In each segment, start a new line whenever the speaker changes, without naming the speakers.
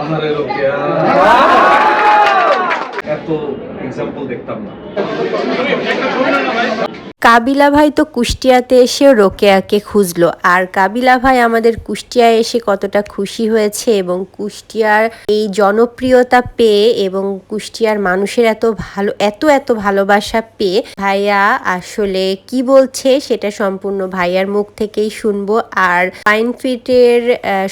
আহারে রোকেয়া এত এক্সাম্পল দেখতাম না।
কাবিলা ভাই তো কুষ্টিয়াতে এসে রোকেয়াকে খুঁজলো, আর কাবিলা ভাই আমাদের কুষ্টিয়ায় এসে কতটা খুশি হয়েছে এবং কুষ্টিয়ার এই জনপ্রিয়তা পেয়ে এবং কুষ্টিয়ার মানুষের এত ভালোবাসা পেয়ে ভাইয়া আসলে কি বলছে সেটা সম্পূর্ণ ভাইয়ার মুখ থেকেই শুনবো। আর ফাইন ফিটের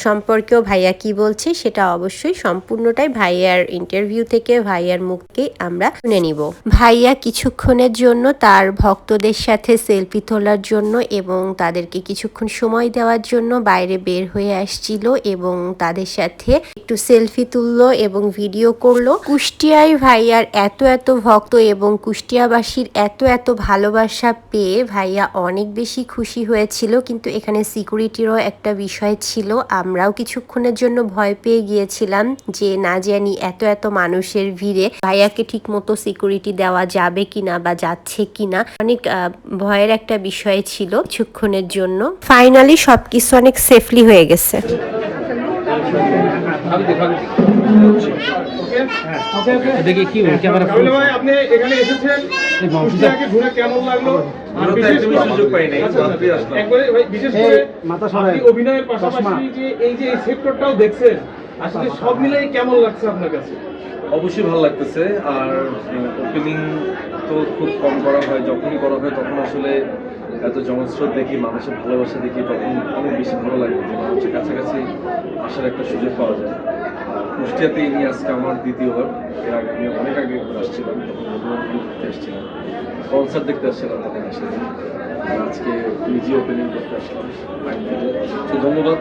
সম্পর্কেও ভাইয়া কি বলছে সেটা অবশ্যই সম্পূর্ণটাই ভাইয়ার ইন্টারভিউ থেকে ভাইয়ার মুখ থেকেই আমরা শুনে নিব। ভাইয়া কিছুক্ষণের জন্য তার ভক্তদের সাথে সেলফি তোলার জন্য এবং তাদেরকে কিছুক্ষণ সময় দেওয়ার জন্য বাইরে বের হয়ে আসছিল এবং তাদের সাথে একটু সেলফি তুললো এবং ভিডিও করলো। কুষ্টিয়ায় ভাইয়ার এত ভক্ত এবং কুষ্টিয়াবাসীর এত ভালোবাসা পেয়ে ভাইয়া অনেক বেশি খুশি হয়েছিল, কিন্তু এখানে সিকিউরিটিরও একটা বিষয় ছিল। আমরাও কিছুক্ষণের জন্য ভয় পেয়ে গিয়েছিলাম যে না জানি এত মানুষের ভিড়ে ভাইয়াকে ঠিক মতো সিকিউরিটি দেওয়া যাবে কিনা বা যাচ্ছে কিনা, অনেক ভয়ের একটা বিষয় ছিল কিছুক্ষণের জন্য। ফাইনালি সবকিছু অনেক সেফলি হয়ে গেছে।
দেখি কি ক্যামেরা ভাই আপনি এখানে এসেছেন, কুষ্টিয়াকে ঘুরে কেমন লাগলো? আর সুযোগ পাই নাই, একবারে ভাই বিশেষ করে আপনি অভিনয়ের পাশাপাশি যে এই সেক্টরটাও দেখছেন, আসলে সব মিলাই কেমন লাগছে আপনার কাছে?
অবশ্যই ভালো লাগতেছে। আর ওপেনিং তো খুব কম করা হয়, যখনই করা হয় তখন আসলে এত জনস্রোত দেখি, মানুষের ভালোবাসা দেখি, তখন অনেক বেশি ভালো লাগে যে মানুষের কাছাকাছি আসার একটা সুযোগ পাওয়া যায়। আর কুষ্টিয়াতে নিয়ে আজকে আমার দ্বিতীয়বার। এর আগে আমি অনেক আগে আসছিলাম, তখন দেখতে আসছিলাম, কনসার্ট দেখতে আসছিলাম, তখন আসলে আর আজকে নিজে ওপেনিং করতে আসলাম ফাইন ফিটে। তো ধন্যবাদ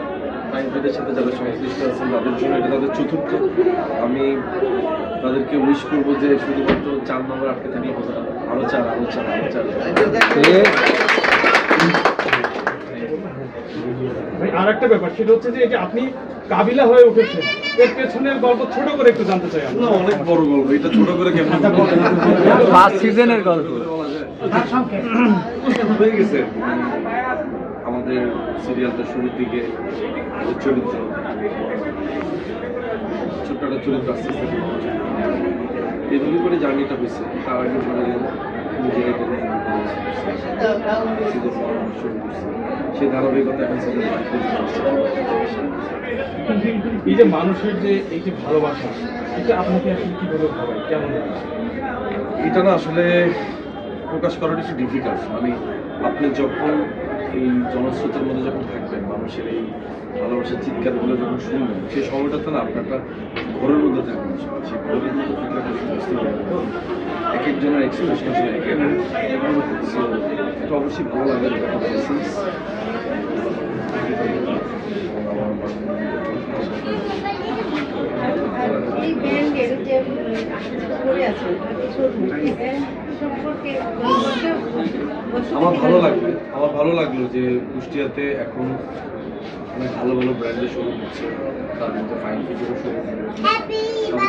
ফাইন ফিটের সাথে যারা সংশ্লিষ্ট আছেন তাদের জন্য, এটা তাদের চতুর্থ। আমি তাদেরকে উইশ করবো যে শুধুমাত্র 4 নম্বর আটকে থাকলে হবে না, আরো চার।
আর একটা ব্যাপার সেটা হচ্ছে যে আপনি কাবিলা হয়ে উঠেছেন, এর পেছনের গল্প ছোট করে একটু জানতে চাই।
না, অনেক বড় গল্প, এটা ছোট করে কেমন
ফার্স্ট সিজনের গল্প
হয়ে গেছে। আমাদের সিরিয়ালটা শুরুর দিকে চরিত্র, ছোট্ট একটা চরিত্র আস্তে আস্তে এইভাবে করে জার্নিটা হয়েছে। তার আগে সেই ধারাবাহিকতা এখন
এই যে মানুষের যে এই যে ভালোবাসা, এটা আপনাকে আসলে কিভাবে ভাবায়, কেমন?
এটা না আসলে প্রকাশ করাটা একটু ডিফিকাল্ট। মানে আপনি যখন এই জনস্রোতের মধ্যে যখন থাকবেন, মানুষের এই ভালোবাসার চিৎকারগুলো যখন শুনবেন, সেই সময়টাতে না আপনার একটা ঘরের মধ্যে থাকবেন, সেই ঘরের মধ্যে থাকলে আপনি বুঝতে পারবেন এক একজনের এক্সপ্রেশন আসলে এক এক। সো এটা অবশ্যই ভালো লাগে। আমার ভালো লাগলো যে কুষ্টিয়াতে এখন অনেক ভালো ব্র্যান্ডের শোরুম হচ্ছে, তার মধ্যে ফাইন ফিটেরও শোরুম হলো,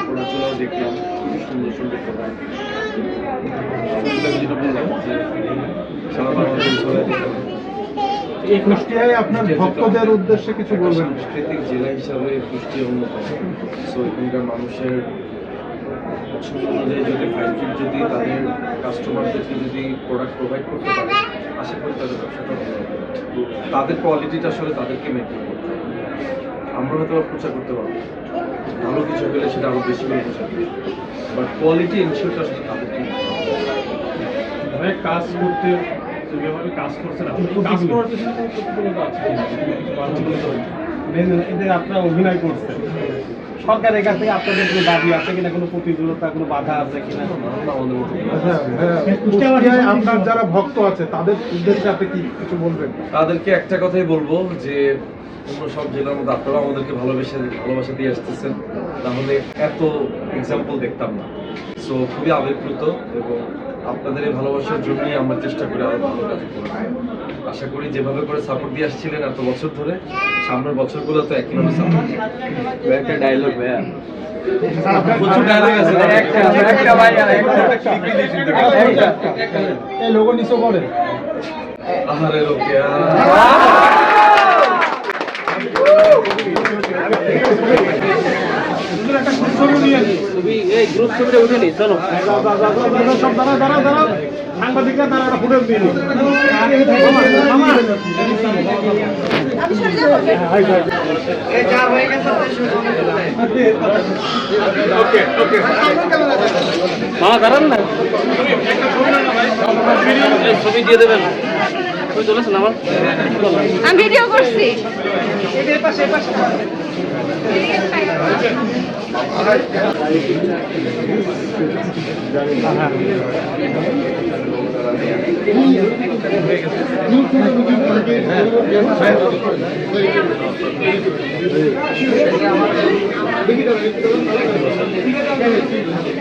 পড়াশোনাও দেখলাম, খুবই সুন্দর প্রোডাক্ট। আমি যেটা বললাম যে সারা বাংলাদেশ
এই কুষ্টিয়ায় আপনার ভক্তদের উদ্দেশ্যে কিছু বলবেন?
সাংস্কৃতিক জেলা হিসাবে কুষ্টিয়া অন্যতম। সো এখানকার মানুষের পছন্দ অনুযায়ী যদি ফাইন ফিট যদি তাদের কাস্টমারদেরকে যদি প্রোডাক্ট প্রোভাইড করতে পারে, আশা করি তাদের ব্যবসাটা ভালো হবে। তাদের কোয়ালিটিটা আসলে তাদেরকে মেনটেন করতে হবে। আমরা হয়তো প্রচার করতে পারবো, ভালো কিছু হলে সেটা আরও বেশি করে প্রচার করবে, বাট কোয়ালিটি ইনশিওরটা আসলে তাদেরকে
কাজ করতে যেভাবে কাজ করছেন, কাজ করার পেছনে প্রতিকূলতা আছে, এদের আপনারা অভিনয় করছেন, সরকারের কাছে আপনাদের কোনো দাবি আছে কিনা, কোনো প্রতিকূলতা, কোনো বাধা আছে কিনা? আপনার যারা ভক্ত আছে তাদের উদ্দেশ্যে আপনি কি কিছু বলবেন?
তাদেরকে একটা কথাই বলবো যে অন্য সব জেলার মধ্যে আপনারা আমাদেরকে ভালোবাসা দিয়ে আসতেছেন, তাহলে এত এক্সাম্পল দেখতাম না। সো খুবই আবেগপ্রুত এবং আপনাদের এই ভালোবাসার জন্যই আমরা চেষ্টা করি আরো ভালো কাজ করব। আশা করি যেভাবে করে সাপোর্ট দিয়ে আসছিলেন এত বছর ধরে, সামনের বছরগুলো তো একইভাবে সাপোর্ট।
একটা ডায়লগ ভাইয়া,
প্রচুর ডায়লগ আছে,
একটা ভাইয়া,
এই লোগো নিচে করে
আহারে রোকেয়া
এই গ্রুপ ছবিটা উঠে নি চলো সব দাঁড়াও দাঁড়াও দাঁড়াও সাংবাদিকরা দাঁড়া একটা ফুটেজ দিয়ে ওকে ওকে মামা দাঁড়ান না ছবি দিয়ে দেবেন ছবি চলেছেন আমার
আমি ভিডিও করছি